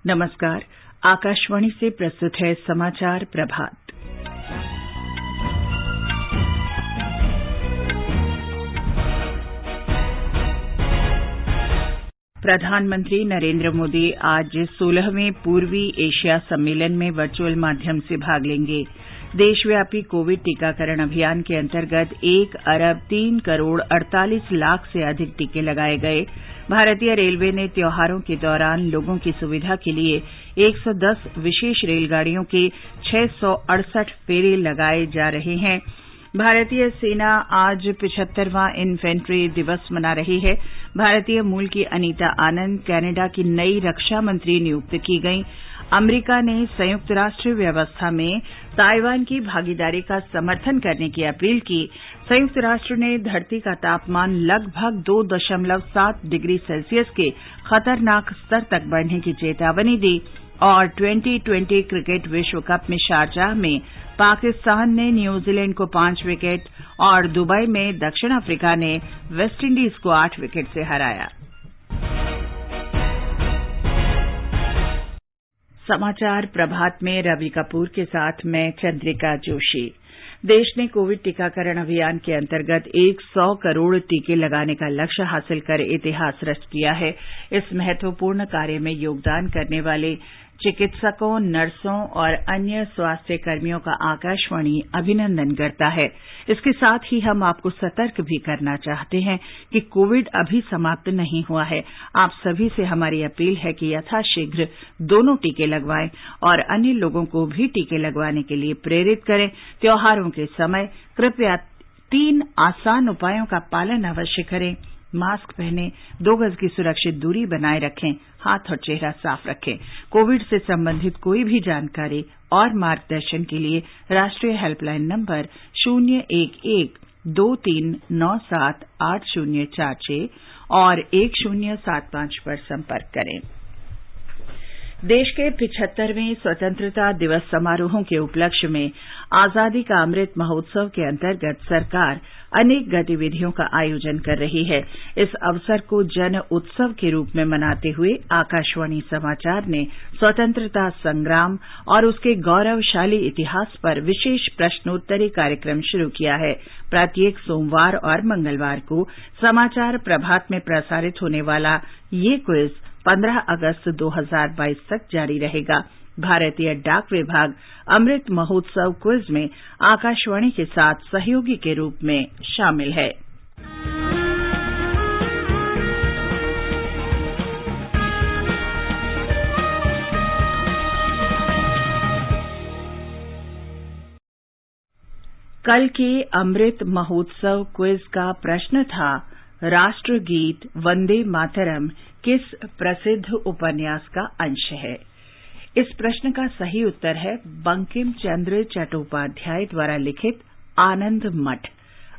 नमस्कार। आकाशवाणी से प्रस्तुत है समाचार प्रभात। प्रधानमंत्री नरेंद्र मोदी आज 16वें पूर्वी एशिया सम्मेलन में वर्चुअल माध्यम से भाग लेंगे। देशव्यापी कोविड टीकाकरण अभियान के अंतर्गत 1 अरब 3 करोड़ 48 लाख से अधिक टीके लगाए गए। भारतीय रेलवे ने त्योहारों के दौरान लोगों की सुविधा के लिए 110 विशेष रेलगाड़ियों के 668 फेरे लगाए जा रहे हैं। भारतीय सेना आज 75वां इन्फेंट्री दिवस मना रही है। भारतीय मूल की अनीता आनंद कनाडा की नई रक्षा मंत्री नियुक्त की गईं। अमेरिका ने संयुक्त राष्ट्र व्यवस्था में ताइवान की भागीदारी का समर्थन करने की अपील की। संयुक्त राष्ट्र ने धरती का तापमान लगभग 2.7 डिग्री सेल्सियस के खतरनाक स्तर तक बढ़ने की चेतावनी दी। और 2020 क्रिकेट विश्व कप में शारजाह में पाकिस्तान ने न्यूजीलैंड को 5 विकेट और दुबई में दक्षिण अफ्रीका ने वेस्टइंडीज को 8 विकेट से हराया। समाचार प्रभात में रवि कपूर के साथ मैं चंद्रिका जोशी। देश ने कोविड टीकाकरण अभियान के अंतर्गत 100 करोड़ टीके लगाने का लक्ष्य हासिल कर इतिहास रच किया है। इस महत्वपूर्ण कार्य में योगदान करने वाले चिकित्सकों, नर्सों और अन्य स्वास्थ्य कर्मियों का आकाशवाणी अभिनंदन करता है। इसके साथ ही हम आपको सतर्क भी करना चाहते हैं कि कोविड अभी समाप्त नहीं हुआ है। आप सभी से हमारी अपील है कि यथाशीघ्र दोनों टीके लगवाएं और अन्य लोगों को भी टीके लगवाने के लिए प्रेरित करें। त्योहारों के समय कृपया 3 आसान उपायों का पालन अवश्य करें। मास्क पहनें, 2 गज की सुरक्षित दूरी बनाए रखें, हाथ और चेहरा साफ रखें। कोविड से संबंधित कोई भी जानकारी और मार्गदर्शन के लिए राष्ट्रीय हेल्पलाइन नंबर 011-2397-8046 और 1075 पर संपर्क करें। देश के 75वें स्वतंत्रता दिवस समारोहों के उपलक्ष्य में आजादी का अमृत महोत्सव के अंतर्गत सरकार अनेक गतिविधियों का आयोजन कर रही है। इस अवसर को जन उत्सव के रूप में मनाते हुए आकाशवाणी समाचार ने स्वतंत्रता संग्राम और उसके गौरवशाली इतिहास पर विशेष प्रश्नोत्तरी कार्यक्रम शुरू किया है। प्रत्येक सोमवार और मंगलवार को समाचार प्रभात में प्रसारित होने वाला ये क्विज 15 अगस्त 2022 तक जारी रहेगा। भारतीय डाक विभाग अमृत महोत्सव क्विज में आकाशवाणी के साथ सहयोगी के रूप में शामिल है। कल के अमृत महोत्सव क्विज का प्रश्न था, राष्ट्रगीत वंदे मातरम किस प्रसिद्ध उपन्यास का अंश है? इस प्रश्न का सही उत्तर है बंकिम चंद्र चट्टोपाध्याय द्वारा लिखित आनंद मठ।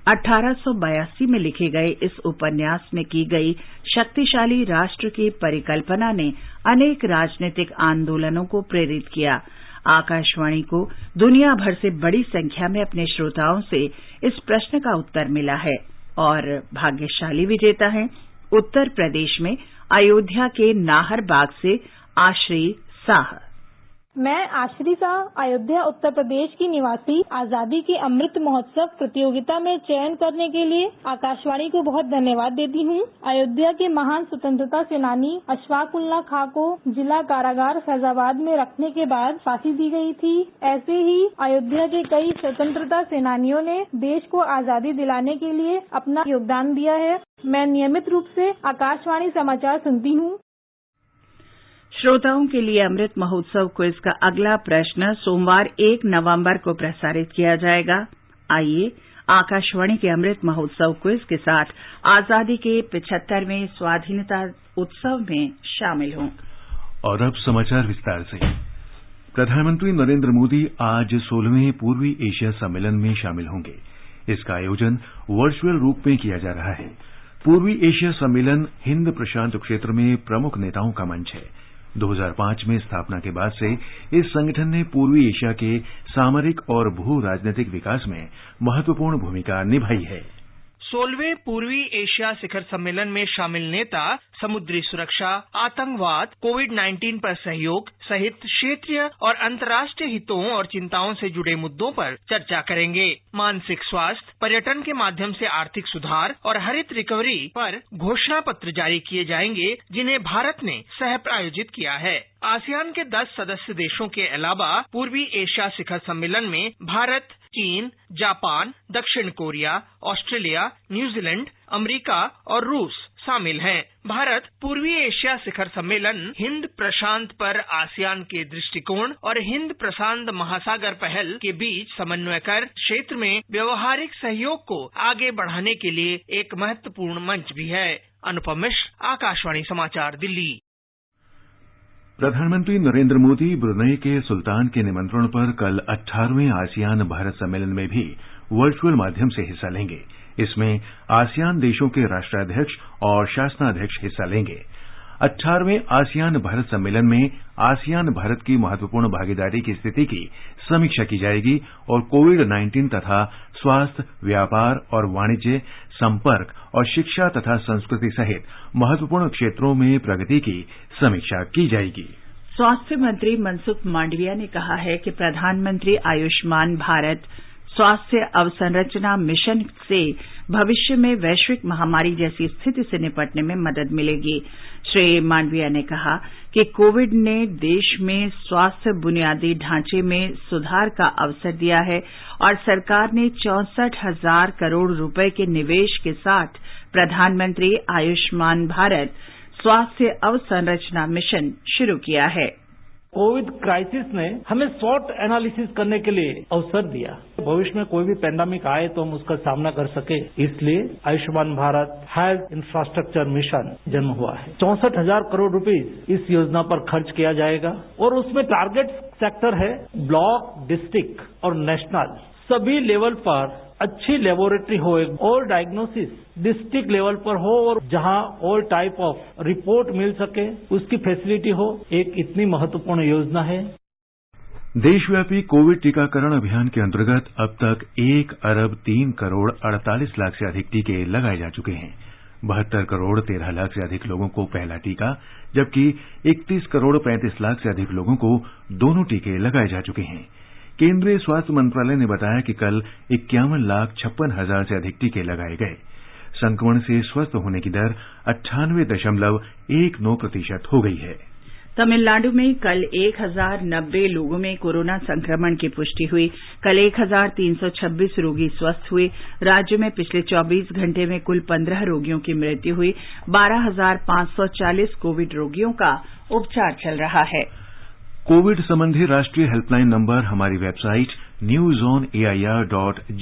1882 में लिखे गए इस उपन्यास में की गई शक्तिशाली राष्ट्र की परिकल्पना ने अनेक राजनीतिक आंदोलनों को प्रेरित किया। आकाशवाणी को दुनिया भर से बड़ी संख्या में अपने श्रोताओं से इस प्रश्न का उत्तर मिला है और भाग्यशाली विजेता हैं उत्तर प्रदेश में अयोध्या के नाहर बाग से आश्री शाह। मैं आश्री शाह अयोध्या उत्तर प्रदेश की निवासी आजादी के अमृत महोत्सव प्रतियोगिता में चयन करने के लिए आकाशवाणी को बहुत धन्यवाद देती हूँ। अयोध्या के महान स्वतंत्रता सेनानी अशफाक उल्लाह खां को जिला कारागार फैजाबाद में रखने के बाद फांसी दी गई थी। ऐसे ही अयोध्या के कई स्वतंत्रता सेनानियों ने देश को आजादी दिलाने के लिए अपना योगदान दिया है। मैं नियमित रूप से आकाशवाणी समाचार सुनती हूँ। श्रोताओं के लिए अमृत महोत्सव क्विज का अगला प्रश्न सोमवार 1 नवंबर को प्रसारित किया जाएगा। आइए आकाशवाणी के अमृत महोत्सव क्विज के साथ आजादी के 75वें स्वाधीनता उत्सव में शामिल हों। और अब समाचार विस्तार से। प्रधानमंत्री नरेंद्र मोदी आज 16वें पूर्वी एशिया सम्मेलन में शामिल होंगे। इसका आयोजन वर्चुअल रूप में किया जा रहा है। पूर्वी एशिया सम्मेलन हिंद प्रशांत क्षेत्र में प्रमुख नेताओं का मंच है। 2005 में स्थापना के बाद से इस संगठन ने पूर्वी एशिया के सामरिक और भू राजनीतिक विकास में महत्वपूर्ण भूमिका निभाई है। 16वें पूर्वी एशिया शिखर सम्मेलन में शामिल नेता समुद्री सुरक्षा, आतंकवाद, कोविड-19 पर सहयोग सहित क्षेत्रीय और अंतर्राष्ट्रीय हितों और चिंताओं से जुड़े मुद्दों पर चर्चा करेंगे। मानसिक स्वास्थ्य, पर्यटन के माध्यम से आर्थिक सुधार और हरित रिकवरी पर घोषणा पत्र जारी किए जाएंगे, जिन्हें भारत ने सह प्रायोजित किया है। आसियान के 10 सदस्य देशों के अलावा पूर्वी एशिया शिखर सम्मेलन में भारत, चीन, जापान, दक्षिण कोरिया, ऑस्ट्रेलिया, न्यूजीलैंड, अमेरिका और रूस शामिल हैं। भारत पूर्वी एशिया शिखर सम्मेलन हिंद प्रशांत पर आसियान के दृष्टिकोण और हिंद प्रशांत महासागर पहल के बीच समन्वय कर क्षेत्र में व्यवहारिक सहयोग को आगे बढ़ाने के लिए एक महत्वपूर्ण मंच भी है। अनुपम मिश्र, आकाशवाणी समाचार, दिल्ली। प्रधानमंत्री नरेंद्र मोदी ब्रुनेई के सुल्तान के निमंत्रण पर कल 18वें आसियान भारत सम्मेलन में भी वर्चुअल माध्यम से हिस्सा लेंगे। इसमें आसियान देशों के राष्ट्राध्यक्ष और शासनाध्यक्ष हिस्सा लेंगे। 18वें आसियान भारत सम्मेलन में आसियान भारत की महत्वपूर्ण भागीदारी की स्थिति की समीक्षा की जाएगी और कोविड-19 तथा स्वास्थ्य, व्यापार और वाणिज्य, संपर्क और शिक्षा तथा संस्कृति सहित महत्वपूर्ण क्षेत्रों में प्रगति की समीक्षा की जाएगी। स्वास्थ्य मंत्री मनसुख मांडविया ने कहा है कि प्रधानमंत्री आयुष्मान भारत स्वास्थ्य अवसंरचना मिशन से भविष्य में वैश्विक महामारी जैसी स्थिति से निपटने में मदद मिलेगी। श्री मांडविया ने कहा कि कोविड ने देश में स्वास्थ्य बुनियादी ढांचे में सुधार का अवसर दिया है और सरकार ने 64,000 करोड़ रुपए के निवेश के साथ प्रधानमंत्री आयुष्मान भारत स्वास्थ्य अवसंरचना मिशन शुरू किया है। कोविड क्राइसिस ने हमें शॉर्ट एनालिसिस करने के लिए अवसर दिया। भविष्य में कोई भी पैंडेमिक आए तो हम उसका सामना कर सके, इसलिए Ayushman Bharat health infrastructure mission जन्म हुआ है। 64,000 करोड़ रुपीस इस योजना पर खर्च किया जाएगा और उसमें टारगेट सेक्टर है ब्लॉक, डिस्ट्रिक्ट और नेशनल। सभी लेवल पर अच्छी लेबोरेटरी हो, और डायग्नोसिस डिस्ट्रिक्ट लेवल पर हो और जहां ऑल टाइप ऑफ रिपोर्ट मिल सके उसकी फैसिलिटी हो। एक इतनी महत्वपूर्ण योजना है। देशव्यापी कोविड टीकाकरण अभियान के अंतर्गत अब तक 1 अरब 3 करोड़ 48 लाख से अधिक टीके लगाए जा चुके हैं। 72 करोड़ 13 लाख से अधिक लोगों को पहला टीका, जबकि 31 करोड़ 35 लाख से अधिक लोगों को दोनों टीके लगाए जा चुके हैं। केंद्रीय स्वास्थ्य मंत्रालय ने बताया कि कल 51,56,000 से अधिक टीके लगाए गए। संक्रमण से स्वस्थ होने की दर 98.19% हो गई है। तमिलनाडु में कल 1,090 लोगों में कोरोना संक्रमण की पुष्टि हुई। कल 1,326 रोगी स्वस्थ हुए। राज्य में पिछले 24 घंटे में कुल 15 रोगियों की मृत्यु हुई। 12,540 कोविड रोगियों का उपचार चल रहा है। कोविड संबंधी राष्ट्रीय हेल्पलाइन नंबर हमारी वेबसाइट newzoneair.gov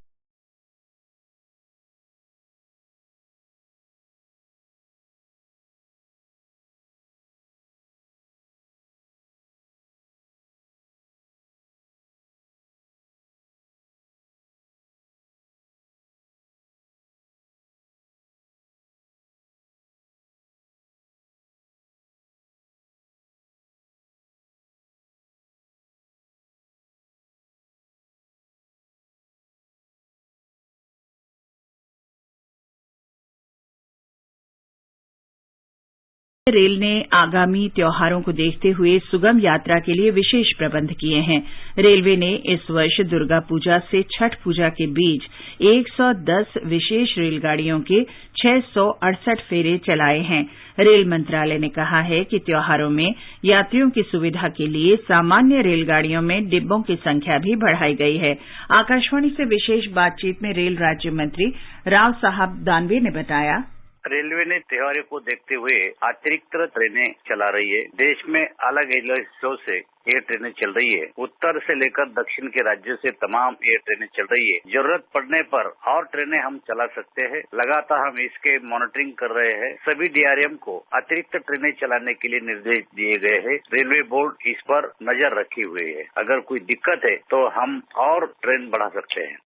रेल ने आगामी त्योहारों को देखते हुए सुगम यात्रा के लिए विशेष प्रबंध किए हैं। रेलवे ने इस वर्ष दुर्गा पूजा से छठ पूजा के बीच 110 विशेष रेलगाड़ियों के 668 फेरे चलाए हैं। रेल मंत्रालय ने कहा है कि त्योहारों में यात्रियों की सुविधा के लिए सामान्य रेलगाड़ियों में डिब्बों की संख्या भी बढ़ाई गई है। आकाशवाणी से विशेष बातचीत में रेल राज्य मंत्री राव साहब दानवे ने बताया, रेलवे ने त्योहारों को देखते हुए अतिरिक्त ट्रेनें चला रही है। देश में अलग अलग हिस्सों से ये ट्रेनें चल रही है। उत्तर से लेकर दक्षिण के राज्यों से तमाम ये ट्रेनें चल रही है। जरूरत पड़ने पर और ट्रेनें हम चला सकते हैं। लगातार हम इसके मॉनिटरिंग कर रहे हैं। सभी डीआरएम को अतिरिक्त ट्रेनें चलाने के लिए निर्देश दिए गए हैं। रेलवे बोर्ड इस पर नजर रखी हुई है। अगर कोई दिक्कत है तो हम और ट्रेन बढ़ा सकते हैं।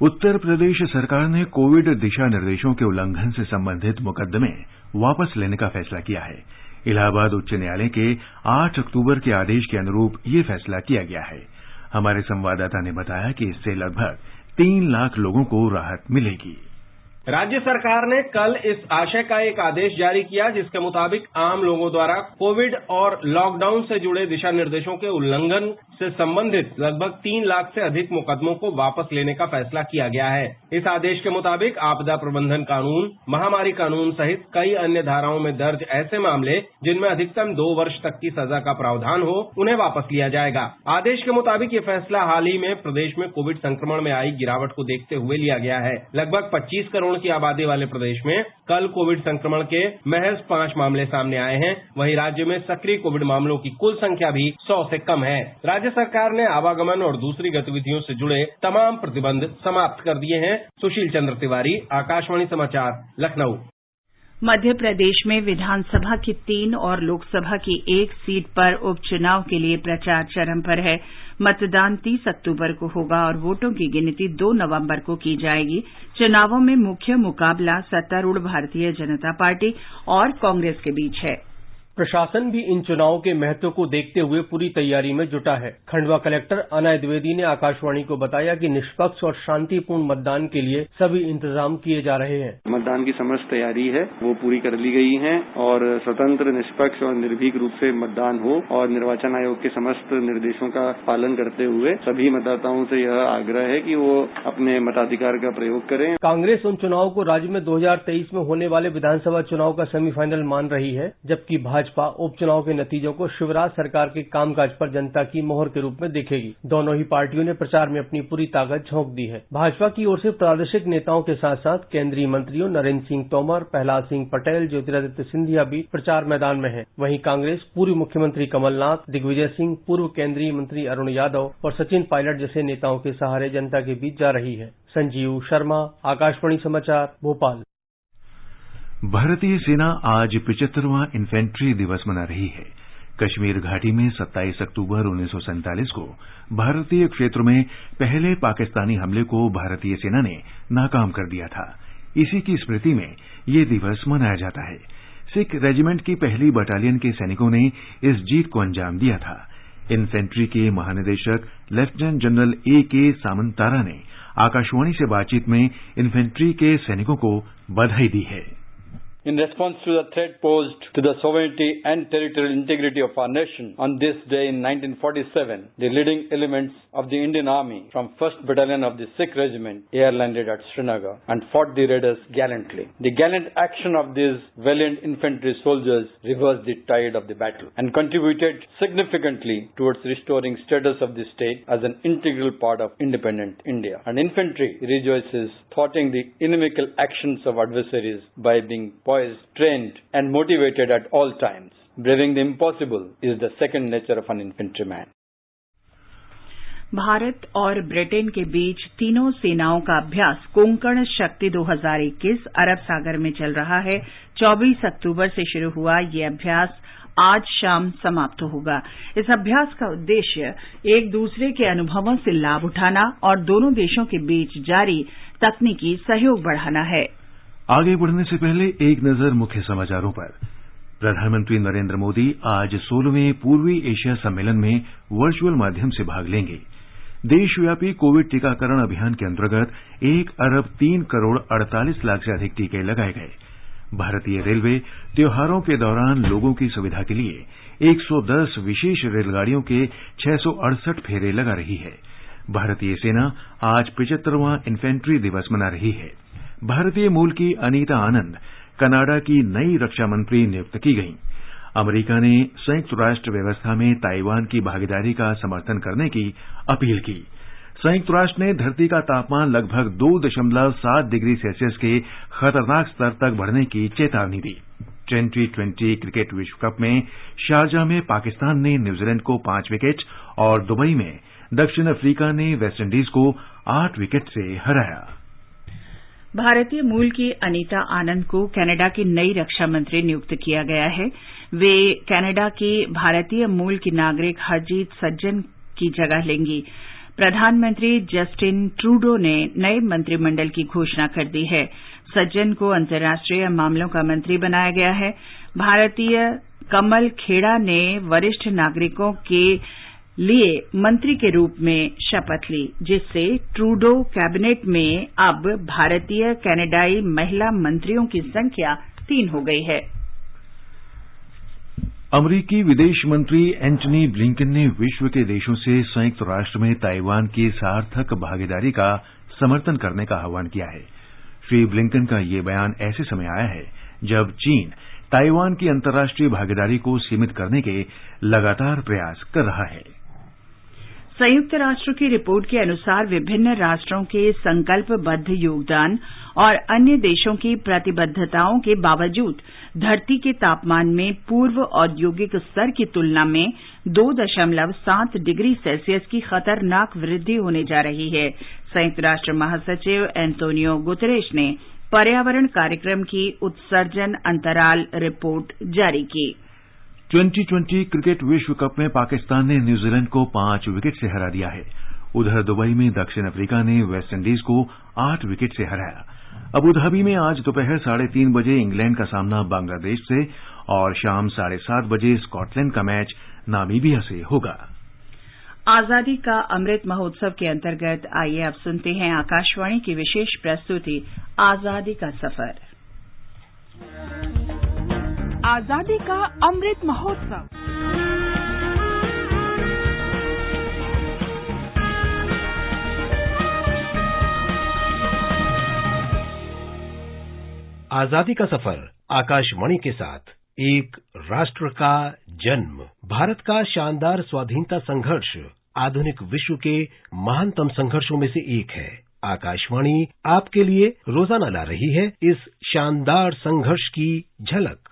उत्तर प्रदेश सरकार ने कोविड दिशा निर्देशों के उल्लंघन से संबंधित मुकदमे वापस लेने का फैसला किया है। इलाहाबाद उच्च न्यायालय के 8 अक्टूबर के आदेश के अनुरूप ये फैसला किया गया है। हमारे संवाददाता ने बताया कि इससे लगभग 3 लाख लोगों को राहत मिलेगी। राज्य सरकार ने कल इस आशय का एक आदेश जारी किया जिसके मुताबिक आम लोगों द्वारा कोविड और लॉकडाउन से जुड़े दिशा निर्देशों के उल्लंघन से संबंधित लगभग 3 लाख से अधिक मुकदमों को वापस लेने का फैसला किया गया है। इस आदेश के मुताबिक आपदा प्रबंधन कानून, महामारी कानून सहित कई अन्य धाराओं में दर्ज ऐसे मामले जिनमें अधिकतम 2 वर्ष तक की सजा का प्रावधान हो, उन्हें वापस लिया जाएगा। आदेश के मुताबिक ये फैसला हाल ही में प्रदेश में कोविड संक्रमण में आई गिरावट को देखते हुए लिया गया है। लगभग 25 करोड़ की आबादी वाले प्रदेश में कल कोविड संक्रमण के महज 5 मामले सामने आए हैं। वहीं राज्य में सक्रिय कोविड मामलों की कुल संख्या भी 100 से कम है। राज्य सरकार ने आवागमन और दूसरी गतिविधियों से जुड़े तमाम प्रतिबंध समाप्त कर दिए हैं। सुशील चंद्र तिवारी, आकाशवाणी समाचार, लखनऊ। मध्य प्रदेश में विधानसभा की 3 और लोकसभा की 1 सीट पर उपचुनाव के लिए प्रचार चरम पर है। मतदान 30 अक्टूबर को होगा और वोटों की गिनती 2 नवंबर को की जाएगी। चुनावों में मुख्य मुकाबला सत्तारूढ़ भारतीय जनता पार्टी और कांग्रेस के बीच है। प्रशासन भी इन चुनावों के महत्व को देखते हुए पूरी तैयारी में जुटा है। खंडवा कलेक्टर अनय द्विवेदी ने आकाशवाणी को बताया कि निष्पक्ष और शांतिपूर्ण मतदान के लिए सभी इंतजाम किए जा रहे हैं। मतदान की समस्त तैयारी है वो पूरी कर ली गई है और स्वतंत्र, निष्पक्ष और निर्भीक रूप से मतदान हो और निर्वाचन आयोग के समस्त निर्देशों का पालन करते हुए सभी मतदाताओं से यह आग्रह है कि वो अपने मताधिकार का प्रयोग करें। कांग्रेस उन चुनावों को राज्य में 2023 में होने वाले विधानसभा चुनाव का सेमीफाइनल मान रही है, जबकि भाजपा उपचुनाव के नतीजों को शिवराज सरकार के कामकाज पर जनता की मोहर के रूप में देखेगी। दोनों ही पार्टियों ने प्रचार में अपनी पूरी ताकत झोंक दी है। भाजपा की ओर से प्रादेशिक नेताओं के साथ साथ केंद्रीय मंत्रियों नरेंद्र सिंह तोमर, प्रहलाद सिंह पटेल, ज्योतिरादित्य सिंधिया भी प्रचार मैदान में है। वहीं कांग्रेस पूर्व मुख्यमंत्री कमलनाथ, दिग्विजय सिंह, पूर्व केंद्रीय मंत्री अरुण यादव और सचिन पायलट जैसे नेताओं के सहारे जनता के बीच जा रही है। संजीव शर्मा, आकाशवाणी समाचार, भोपाल। भारतीय सेना आज 75वां इन्फेंट्री दिवस मना रही है। कश्मीर घाटी में 27 अक्टूबर 1947 को भारतीय क्षेत्र में पहले पाकिस्तानी हमले को भारतीय सेना ने नाकाम कर दिया था। इसी की स्मृति में ये दिवस मनाया जाता है। सिख रेजिमेंट की पहली बटालियन के सैनिकों ने इस जीत को अंजाम दिया था। इन्फेंट्री के महानिदेशक लेफ्टिनेंट जनरल A.K. सामंतारा ने आकाशवाणी से बातचीत में इन्फेंट्री के सैनिकों को बधाई दी है। In response to the threat posed to the sovereignty and territorial integrity of our nation, on this day in 1947, the leading elements of the Indian Army from 1st Battalion of the Sikh Regiment air landed at Srinagar and fought the raiders gallantly. The gallant action of these valiant infantry soldiers reversed the tide of the battle and contributed significantly towards restoring status of the state as an integral part of independent India. And infantry rejoices thwarting the inimical actions of adversaries by being poised, trained and motivated at all times. Braving the impossible is the second nature of an infantryman. Bharat और Britain के बीच तीनों सेनाओं का अभ्यास कोंकण शक्ति 2021 अरब सागर में चल रहा है। 24 अक्टूबर से शुरू हुआ ये अभ्यास आज शाम समाप्त होगा। इस अभ्यास का उद्देश्य एक दूसरे के अनुभवों से लाभ उठाना और दोनों देशों के बीच जारी तकनीकी सहयोग बढ़ाना है। आगे बढ़ने से पहले एक नजर मुख्य समाचारों पर। प्रधानमंत्री नरेंद्र मोदी आज 16वें पूर्वी एशिया सम्मेलन में वर्चुअल माध्यम से भाग लेंगे। देशव्यापी कोविड टीकाकरण अभियान के अंतर्गत 1 अरब 3 करोड़ 48 लाख से अधिक टीके लगाए गए। भारतीय रेलवे त्योहारों के दौरान लोगों की सुविधा के लिए 110 विशेष रेलगाड़ियों के 668 फेरे लगा रही है। भारतीय सेना आज 75वां इन्फेंट्री दिवस मना रही है। भारतीय मूल की अनीता आनंद कनाडा की नई रक्षा मंत्री नियुक्त की गईं। अमेरिका ने संयुक्त राष्ट्र व्यवस्था में ताइवान की भागीदारी का समर्थन करने की अपील की। संयुक्त राष्ट्र ने धरती का तापमान लगभग 2.7 डिग्री सेल्सियस के खतरनाक स्तर तक बढ़ने की चेतावनी दी। T20 क्रिकेट विश्व कप में शारजाह में पाकिस्तान ने न्यूजीलैंड को 5 विकेट और दुबई में दक्षिण अफ्रीका ने वेस्टइंडीज को 8 विकेट से हराया। भारतीय मूल की अनीता आनंद को कनाडा की नई रक्षा मंत्री नियुक्त किया गया है। वे कनाडा की भारतीय मूल की नागरिक हरजीत सज्जन की जगह लेंगी। प्रधानमंत्री जस्टिन ट्रूडो ने नए मंत्रिमंडल की घोषणा कर दी है। सज्जन को अंतर्राष्ट्रीय मामलों का मंत्री बनाया गया है। भारतीय कमल खेड़ा ने वरिष्ठ नागरिकों के लिए मंत्री के रूप में शपथ ली, जिससे ट्रूडो कैबिनेट में अब भारतीय कनाडाई महिला मंत्रियों की संख्या 3 हो गई है। अमरीकी विदेश मंत्री एंटनी ब्लिंकन ने विश्व के देशों से संयुक्त राष्ट्र में ताइवान की सार्थक भागीदारी का समर्थन करने का आह्वान किया है। श्री ब्लिंकन का ये बयान ऐसे समय आया है जब चीन ताइवान की अंतर्राष्ट्रीय भागीदारी को सीमित करने के लगातार प्रयास कर रहा है। संयुक्त राष्ट्र की रिपोर्ट के अनुसार विभिन्न राष्ट्रों के संकल्पबद्ध योगदान और अन्य देशों की प्रतिबद्धताओं के बावजूद धरती के तापमान में पूर्व औद्योगिक स्तर की तुलना में 2.7 डिग्री सेल्सियस की खतरनाक वृद्धि होने जा रही है। संयुक्त राष्ट्र महासचिव एंटोनियो गुतेरेस ने पर्यावरण कार्यक्रम की उत्सर्जन अंतराल रिपोर्ट जारी की। 2020 क्रिकेट विश्व कप में पाकिस्तान ने न्यूजीलैंड को 5 विकेट से हरा दिया है। उधर दुबई में दक्षिण अफ्रीका ने वेस्टइंडीज को 8 विकेट से हराया। अबू धाबी में आज दोपहर 3:30 बजे इंग्लैंड का सामना बांग्लादेश से और शाम 7:30 बजे स्कॉटलैंड का मैच नामीबिया से होगा। आजादी का अमृत महोत्सव के अंतर्गत आइए अब सुनते हैं आकाशवाणी की विशेष प्रस्तुति आजादी का सफर। आजादी का अमृत महोत्सव। आजादी का सफर आकाशवाणी के साथ एक राष्ट्र का जन्म, भारत का शानदार स्वाधीनता संघर्ष आधुनिक विश्व के महानतम संघर्षों में से एक है। आकाशवाणी आपके लिए रोजाना ला रही है इस शानदार संघर्ष की झलक।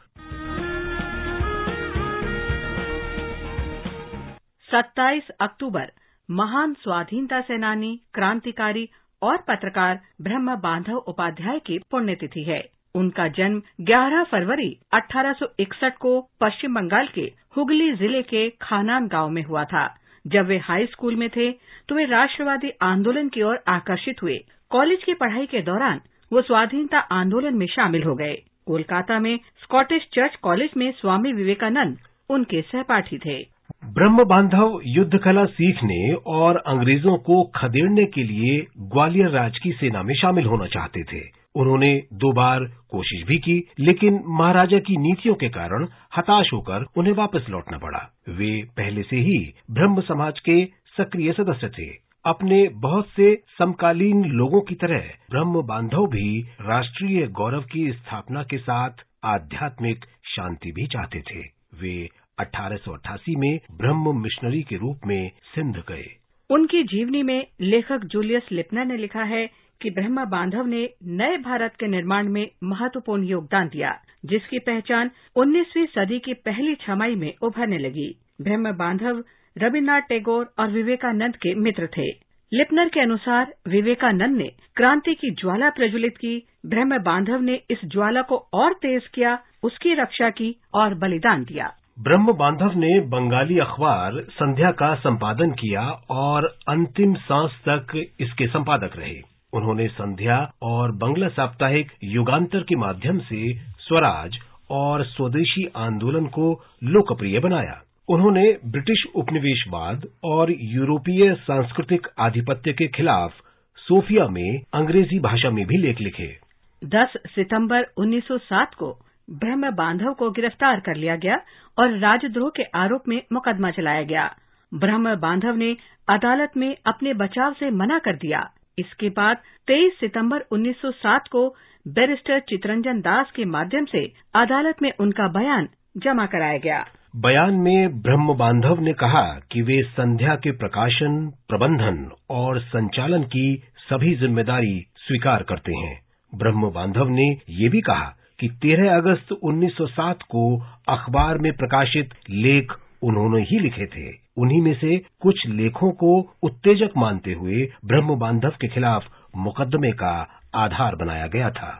27 अक्टूबर महान स्वाधीनता सेनानी, क्रांतिकारी और पत्रकार ब्रह्म बांधव उपाध्याय की पुण्यतिथि है। उनका जन्म 11 फरवरी 1861 को पश्चिम बंगाल के हुगली जिले के खानान गांव में हुआ था। जब वे हाई स्कूल में थे तो वे राष्ट्रवादी आंदोलन की ओर आकर्षित हुए। कॉलेज की पढ़ाई के दौरान वो स्वाधीनता आंदोलन में शामिल हो गए। कोलकाता में स्कॉटिश चर्च कॉलेज में स्वामी विवेकानंद उनके सहपाठी थे। ब्रह्म बांधव युद्ध कला सीखने और अंग्रेजों को खदेड़ने के लिए ग्वालियर राज की सेना में शामिल होना चाहते थे। उन्होंने 2 बार कोशिश भी की, लेकिन महाराजा की नीतियों के कारण हताश होकर उन्हें वापस लौटना पड़ा। वे पहले से ही ब्रह्म समाज के सक्रिय सदस्य थे। अपने बहुत से समकालीन लोगों की तरह ब्रह्म बांधव भी राष्ट्रीय गौरव की स्थापना के साथ आध्यात्मिक शांति भी चाहते थे। वे 1888 में ब्रह्म मिशनरी के रूप में सिंध गए। उनकी जीवनी में लेखक जूलियस लिपनर ने लिखा है कि ब्रह्म बांधव ने नए भारत के निर्माण में महत्वपूर्ण योगदान दिया, जिसकी पहचान 19वीं सदी की पहली छमाही में उभरने लगी। ब्रह्म बांधव रविन्द्रनाथ टैगोर और विवेकानंद के मित्र थे। लिपनर के अनुसार विवेकानंद ने क्रांति की ज्वाला प्रज्वलित की, ब्रह्म बांधव ने इस ज्वाला को और तेज किया, उसकी रक्षा की और बलिदान दिया। ब्रह्म बांधव ने बंगाली अखबार संध्या का संपादन किया और अंतिम सांस तक इसके संपादक रहे। उन्होंने संध्या और बंगला साप्ताहिक युगांतर के माध्यम से स्वराज और स्वदेशी आंदोलन को लोकप्रिय बनाया। उन्होंने ब्रिटिश उपनिवेशवाद और यूरोपीय सांस्कृतिक आधिपत्य के खिलाफ सोफिया में अंग्रेजी भाषा में भी लेख लिखे। 10 सितंबर 1907 को ब्रह्म बांधव को गिरफ्तार कर लिया गया और राजद्रोह के आरोप में मुकदमा चलाया गया। ब्रह्म बांधव ने अदालत में अपने बचाव से मना कर दिया। इसके बाद 23 सितंबर 1907 को बैरिस्टर चितरंजन दास के माध्यम से अदालत में उनका बयान जमा कराया गया। बयान में ब्रह्म बांधव ने कहा कि वे संध्या के प्रकाशन, प्रबंधन और संचालन की सभी जिम्मेदारी स्वीकार करते हैं। ब्रह्म बांधव ने ये भी कहा कि 13 अगस्त 1907 को अखबार में प्रकाशित लेख उन्होंने ही लिखे थे। उन्हीं में से कुछ लेखों को उत्तेजक मानते हुए ब्रह्म बांधव के खिलाफ मुकदमे का आधार बनाया गया था।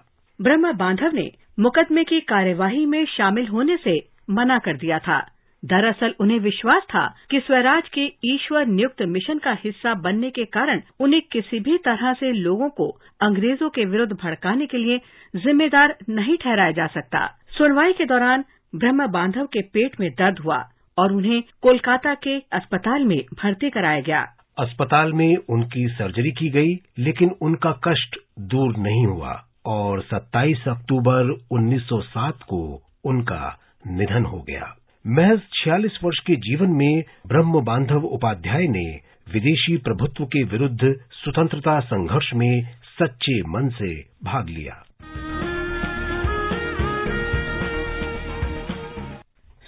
ब्रह्म बांधव ने मुकदमे की कार्यवाही में शामिल होने से मना कर दिया था। दरअसल उन्हें विश्वास था कि स्वराज के ईश्वर नियुक्त मिशन का हिस्सा बनने के कारण उन्हें किसी भी तरह से लोगों को अंग्रेजों के विरुद्ध भड़काने के लिए जिम्मेदार नहीं ठहराया जा सकता। सुनवाई के दौरान ब्रह्म बांधव के पेट में दर्द हुआ और उन्हें कोलकाता के अस्पताल में भर्ती कराया गया। अस्पताल में उनकी सर्जरी की गई, लेकिन उनका कष्ट दूर नहीं हुआ और 27 अक्टूबर 1907 को उनका निधन हो गया। महज 46 वर्ष के जीवन में ब्रह्म बांधव उपाध्याय ने विदेशी प्रभुत्व के विरुद्ध स्वतंत्रता संघर्ष में सच्चे मन से भाग लिया।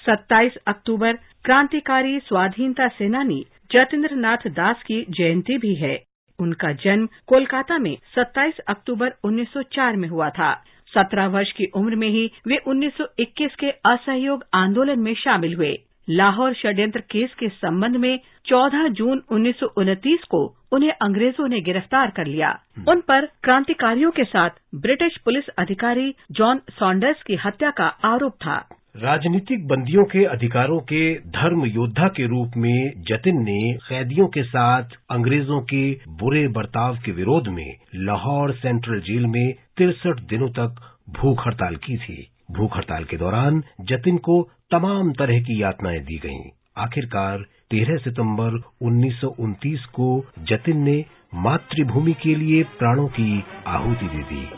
27 अक्टूबर क्रांतिकारी स्वाधीनता सेनानी जतीन्द्र नाथ दास की जयंती भी है। उनका जन्म कोलकाता में 27 अक्टूबर 1904 में हुआ था। 17 वर्ष की उम्र में ही वे 1921 के असहयोग आंदोलन में शामिल हुए। लाहौर षड्यंत्र केस के संबंध में 14 जून 1929 को उन्हें अंग्रेजों ने गिरफ्तार कर लिया। उन पर क्रांतिकारियों के साथ ब्रिटिश पुलिस अधिकारी जॉन सॉन्डर्स की हत्या का आरोप था। राजनीतिक बंदियों के अधिकारों के धर्म योद्धा के रूप में जतिन ने कैदियों के साथ अंग्रेजों के बुरे बर्ताव के विरोध में लाहौर सेंट्रल जेल में 63 दिनों तक भूख हड़ताल की थी। भूख हड़ताल के दौरान जतिन को तमाम तरह की यातनाएं दी गईं। आखिरकार 13 सितंबर 1929 को जतिन ने मातृभूमि के लिए प्राणों की आहुति दे दी।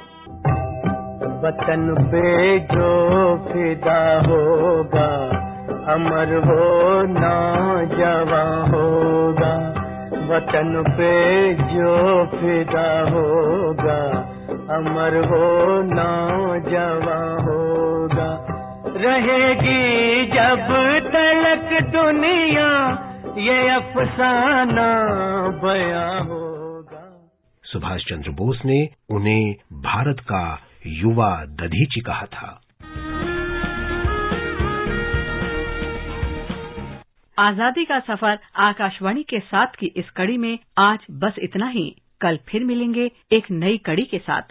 वतन पे जो फिदा होगा अमर वो नौजवान होगा। वतन पे जो फिदा होगा अमर वो नौजवान होगा। रहेगी जब तलक दुनिया ये अफसाना बयां होगा। सुभाष चंद्र बोस ने उन्हें भारत का युवा दधीची कहा था। आजादी का सफर आकाशवाणी के साथ की इस कड़ी में आज बस इतना ही। कल फिर मिलेंगे एक नई कड़ी के साथ।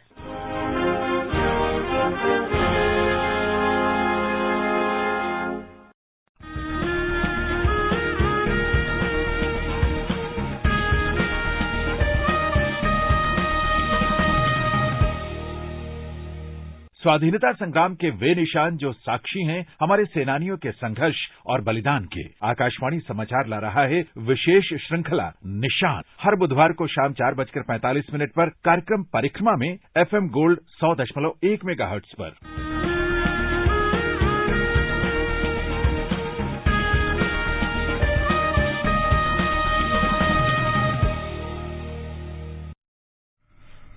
स्वाधीनता संग्राम के वे निशान जो साक्षी हैं हमारे सेनानियों के संघर्ष और बलिदान के। आकाशवाणी समाचार ला रहा है विशेष श्रृंखला निशान। हर बुधवार को शाम 4:45 पर कार्यक्रम परिक्रमा में FM गोल्ड 100.1 मेगाहर्ट्ज पर।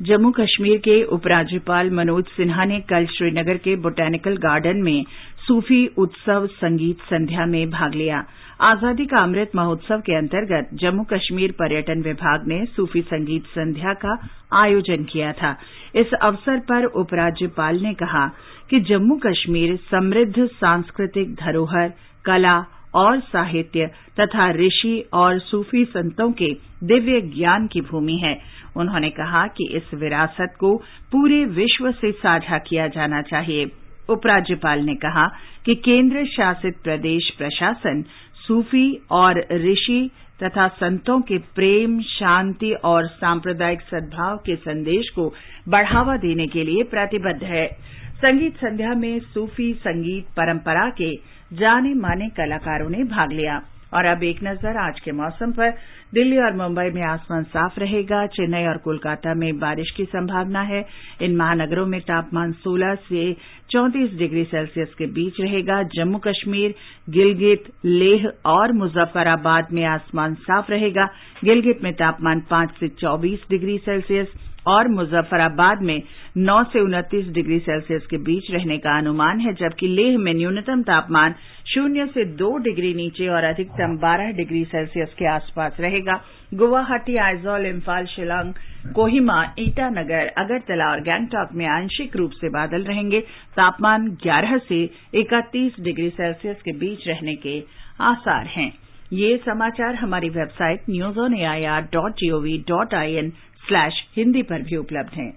जम्मू कश्मीर के उपराज्यपाल मनोज सिन्हा ने कल श्रीनगर के बोटैनिकल गार्डन में सूफी उत्सव संगीत संध्या में भाग लिया। आजादी का अमृत महोत्सव के अंतर्गत जम्मू कश्मीर पर्यटन विभाग ने सूफी संगीत संध्या का आयोजन किया था। इस अवसर पर उपराज्यपाल ने कहा कि जम्मू कश्मीर समृद्ध सांस्कृतिक धरोहर, कला और साहित्य तथा ऋषि और सूफी संतों के दिव्य ज्ञान की भूमि है। उन्होंने कहा कि इस विरासत को पूरे विश्व से साझा किया जाना चाहिए। उपराज्यपाल ने कहा कि केंद्र शासित प्रदेश प्रशासन सूफी और ऋषि तथा संतों के प्रेम, शांति और सांप्रदायिक सद्भाव के संदेश को बढ़ावा देने के लिए प्रतिबद्ध है। संगीत संध्या में सूफी संगीत परंपरा के जाने माने कलाकारों ने भाग लिया। और अब एक नजर आज के मौसम पर। दिल्ली और मुंबई में आसमान साफ रहेगा। चेन्नई और कोलकाता में बारिश की संभावना है। इन महानगरों में तापमान 16 से 34 डिग्री सेल्सियस के बीच रहेगा। जम्मू कश्मीर, गिलगित, लेह और मुजफ्फराबाद में आसमान साफ रहेगा। गिलगित में तापमान 5 से 24 डिग्री सेल्सियस और मुजफ्फराबाद में 9 से 29 डिग्री सेल्सियस के बीच रहने का अनुमान है, जबकि लेह में न्यूनतम तापमान 0 से 2 डिग्री नीचे और अधिकतम 12 डिग्री सेल्सियस के आसपास रहेगा। गुवाहाटी, आइजॉल, इम्फाल, शिलांग, कोहिमा, ईटानगर, अगरतला और गैंगटॉक में आंशिक रूप से बादल रहेंगे। तापमान 11 से 31 डिग्री सेल्सियस के बीच रहने के आसार हैं। ये समाचार हमारी वेबसाइट newsonair.gov.in/hindi पर भी उपलब्ध हैं।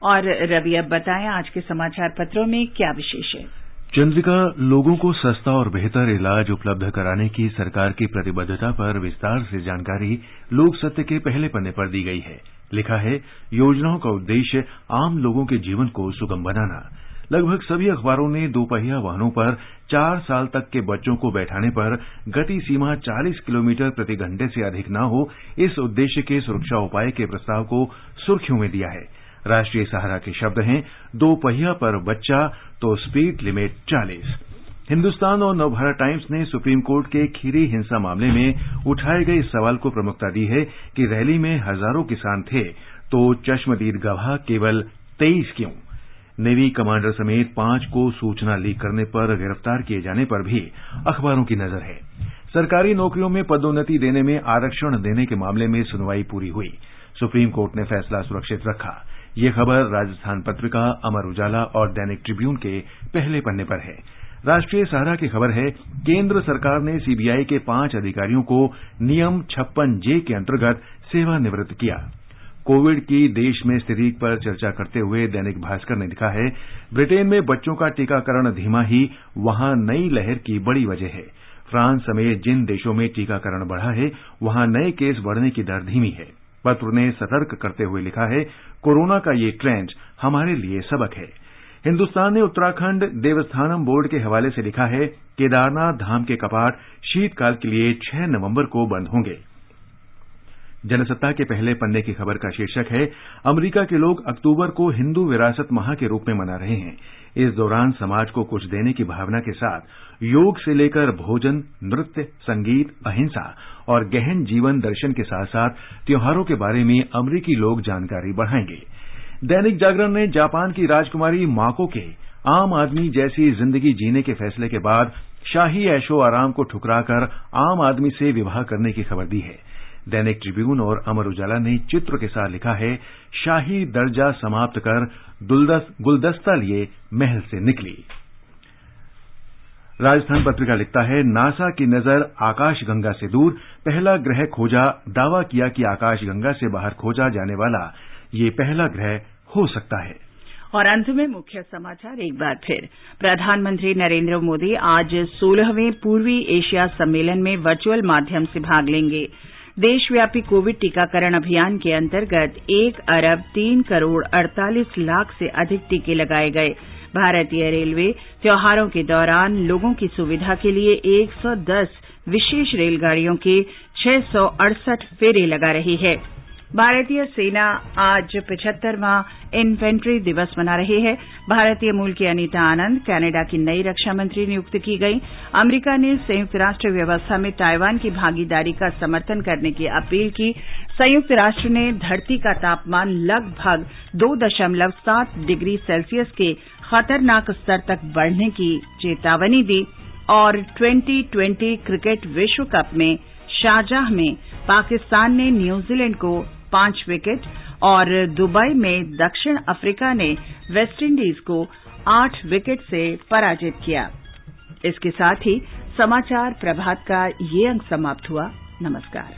और रवि, अब बताएं आज के समाचार पत्रों में क्या विशेष है। चंद्रिका, लोगों को सस्ता और बेहतर इलाज उपलब्ध कराने की सरकार की प्रतिबद्धता पर विस्तार से जानकारी लोक सत्य के पहले पन्ने पर दी गई है। लिखा है, योजनाओं का उद्देश्य आम लोगों के जीवन को सुगम बनाना। लगभग सभी अखबारों ने दोपहिया वाहनों पर 4 साल तक के बच्चों को बैठाने पर गति सीमा 40 किलोमीटर प्रति घंटे से अधिक न हो, इस उद्देश्य के सुरक्षा उपाय के प्रस्ताव को सुर्खियों में दिया है। राष्ट्रीय सहारा के शब्द हैं, दोपहिया पर बच्चा तो स्पीड लिमिट 40। हिंदुस्तान और नवभारत टाइम्स ने सुप्रीम कोर्ट के खीरी हिंसा मामले में उठाए गए इस सवाल को प्रमुखता दी है कि रैली में हजारों किसान थे तो चश्मदीद गवाह केवल 23 क्यों। नेवी कमांडर समेत 5 को सूचना लीक करने पर गिरफ्तार किए जाने पर भी अखबारों की नजर है। सरकारी नौकरियों में पदोन्नति देने में आरक्षण देने के मामले में सुनवाई पूरी हुई। सुप्रीम कोर्ट ने फैसला सुरक्षित रखा। ये खबर राजस्थान पत्रिका, अमर उजाला और दैनिक ट्रिब्यून के पहले पन्ने पर है। राष्ट्रीय सहारा की खबर है, केंद्र सरकार ने सीबीआई के 5 अधिकारियों को नियम 56J के अंतर्गत सेवानिवृत्त किया। कोविड की देश में स्थिति पर चर्चा करते हुए दैनिक भास्कर ने लिखा है, ब्रिटेन में बच्चों का टीकाकरण धीमा ही वहां नई लहर की बड़ी वजह है। फ्रांस समेत जिन देशों में टीकाकरण बढ़ा है वहां नए केस बढ़ने की दर धीमी है। पत्र ने सतर्क करते हुए लिखा है, कोरोना का ये ट्रेंड हमारे लिए सबक है। हिंदुस्तान ने उत्तराखंड देवस्थानम बोर्ड के हवाले से लिखा है, केदारनाथ धाम के कपाट शीतकाल के लिए 6 नवंबर को बंद होंगे। जनसत्ता के पहले पन्ने की खबर का शीर्षक है, अमेरिका के लोग अक्टूबर को हिंदू विरासत माह के रूप में मना रहे हैं। इस दौरान समाज को कुछ देने की भावना के साथ योग से लेकर भोजन, नृत्य, संगीत, अहिंसा और गहन जीवन दर्शन के साथ साथ त्योहारों के बारे में अमेरिकी लोग जानकारी बढ़ाएंगे। दैनिक जागरण ने जापान की राजकुमारी माको के आम आदमी जैसी जिंदगी जीने के फैसले के बाद शाही ऐशो आराम को ठुकराकर आम आदमी से विवाह करने की खबर दी है। दैनिक ट्रिब्यून और अमर उजाला ने चित्र के साथ लिखा है, शाही दर्जा समाप्त कर गुलदस्ता लिए महल से निकली। राजस्थान पत्रिका लिखता है, नासा की नजर आकाशगंगा से दूर, पहला ग्रह खोजा, दावा किया कि आकाशगंगा से बाहर खोजा जाने वाला ये पहला ग्रह हो सकता है। और अंत में मुख्य समाचार एक बार फिर। प्रधानमंत्री नरेंद्र मोदी आज 16वें पूर्वी एशिया सम्मेलन में वर्चुअल माध्यम से भाग लेंगे। देशव्यापी कोविड टीकाकरण अभियान के अंतर्गत 1 अरब 3 करोड़ 48 लाख से अधिक टीके लगाए गए। भारतीय रेलवे त्योहारों के दौरान लोगों की सुविधा के लिए 110 विशेष रेलगाड़ियों के 668 फेरे लगा रही है। भारतीय सेना आज 75वां इन्फेंट्री दिवस मना रही है। भारतीय मूल की अनीता आनंद कनाडा की नई रक्षा मंत्री नियुक्त की गई। अमेरिका ने संयुक्त राष्ट्र व्यवस्था में ताइवान की भागीदारी का समर्थन करने की अपील की। संयुक्त राष्ट्र ने धरती का तापमान लगभग 2.7 डिग्री सेल्सियस के खतरनाक स्तर तक बढ़ने की चेतावनी दी। और 2020 क्रिकेट विश्व कप में शारजाह में पाकिस्तान ने न्यूजीलैंड को 5 विकेट और दुबई में दक्षिण अफ्रीका ने वेस्टइंडीज को 8 विकेट से पराजित किया। इसके साथ ही समाचार प्रभात का ये अंक समाप्त हुआ। नमस्कार।